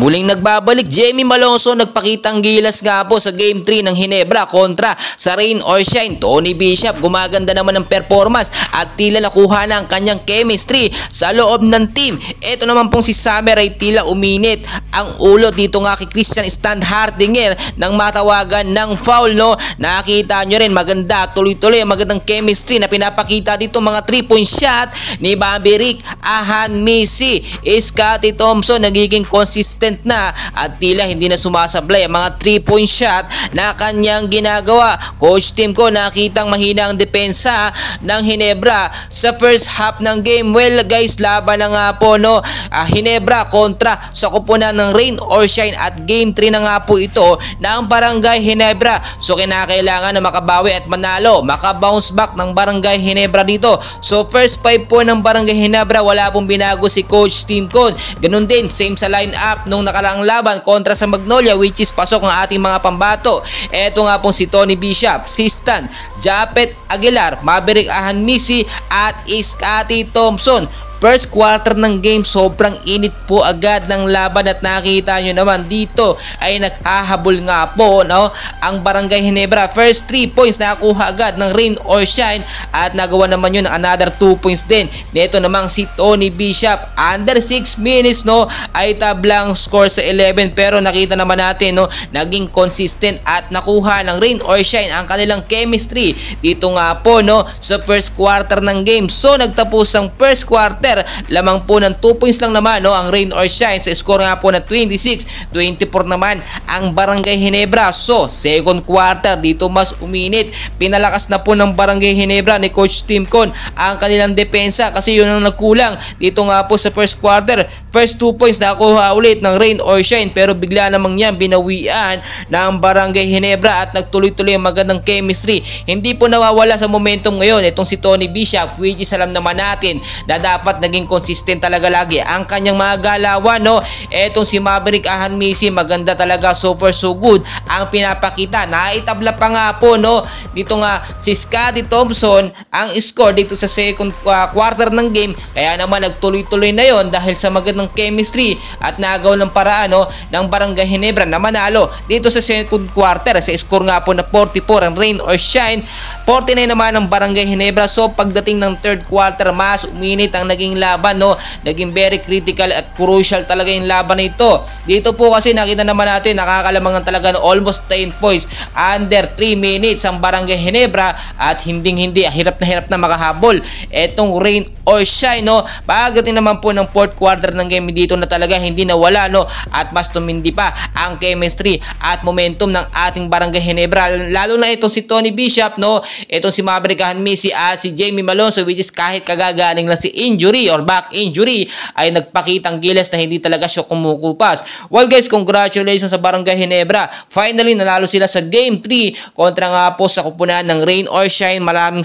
Muling nagbabalik Jamie Malonzo, nagpakitang gilas nga po sa Game 3 ng Ginebra kontra sa Rain or Shine. Tony Bishop, gumaganda naman ng performance at tila nakuha na ang kanyang chemistry sa loob ng team. Ito naman pong si Summer ay tila uminit ang ulo dito nga kay Christian Stan Hardinger nang matawagan ng foul, no? Nakita nyo rin, maganda, tuloy-tuloy ang magandang chemistry na pinapakita dito, mga 3-point shot ni Bobby Rick, Ahan Misi, Scottie Thompson, nagiging consistent na at tila hindi na sumasablay ang mga 3-point shot na kanyang ginagawa. Coach Tim ko, nakitang mahina ang depensa ng Ginebra sa first half ng game. Well guys, laban na nga po, no? Ginebra kontra sa kupunan ng Rain or Shine at Game 3 na nga po ito ng Barangay Ginebra. So kinakailangan na makabawi at manalo, makabounce back ng Barangay Ginebra dito. So first 5 po ng Barangay Ginebra, wala pong binago si Coach Tim Con. Ganun din, same sa line-up nung nakaraang laban kontra sa Magnolia, which is pasok ng ating mga pambato. Eto nga pong si Tony Bishop, si Stan, Japet Aguilar, Maverick Ahan Misi at Scottie Thompson. First quarter ng game, sobrang init po agad ng laban at nakita nyo naman dito ay naghahabol nga po, no, ang Barangay Ginebra. First 3 points nakakuha agad ng Rain or Shine at nagawa naman yun another 2 points din. Dito namang si Tony Bishop, under 6 minutes, no, ay tablang score sa 11, pero nakita naman natin, no, naging consistent at nakuha ng Rain or Shine ang kanilang chemistry dito nga po, no, sa first quarter ng game. So nagtapos ang first quarter, lamang po ng 2 points lang naman, no, ang Rain or Shine sa score nga po na 26-24 naman ang Barangay Ginebra. So second quarter dito mas uminit, pinalakas na po ng Barangay Ginebra ni Coach Tim Con ang kanilang depensa kasi yun ang nagkulang dito nga po sa first quarter. First 2 points nakuha ulit ng Rain or Shine, pero bigla namang yan binawian ng Barangay Ginebra at nagtuloy-tuloy ang magandang chemistry. Hindi po nawawala sa momentum ngayon itong si Tony Bishop, which is alam naman natin na dapat naging consistent talaga lagi ang kanyang mga galawan, no? Etong si Maverick Ahan Misi, maganda talaga, so far so good ang pinapakita. Naitabla pa nga po, no, dito nga si Scottie Thompson ang score dito sa second quarter ng game, kaya naman nagtuloy-tuloy na yon dahil sa magandang chemistry at nagaw ng paraan, no, ng Barangay Ginebra na manalo dito sa second quarter sa score nga po na 44 ang Rain or Shine, 49 naman ang Barangay Ginebra. So pagdating ng third quarter, mas uminit ang naging laban, no, naging very critical at crucial talaga yung laban na ito. Dito po kasi nakita naman natin nakakalamangan talaga ng almost 10 points under 3 minutes ang Barangay Ginebra at hindi hirap na makahabol etong Rain or Shine, no. Pagdating naman po ng fourth quarter ng game, dito na talaga hindi nawala, no, at mas tumindi pa ang chemistry at momentum ng ating Barangay Ginebra, lalo na itong si Tony Bishop, no, itong si Maverick Ahan Misi at si Jamie Malonzo, which is kahit kagagaling lang si injury or back injury ay nagpakitang gilas na hindi talaga siya kumukupas. Well guys, congratulations sa Barangay Ginebra, finally nanalo sila sa Game 3 kontra nga po sa kupunan ng Rain or Shine. Maraming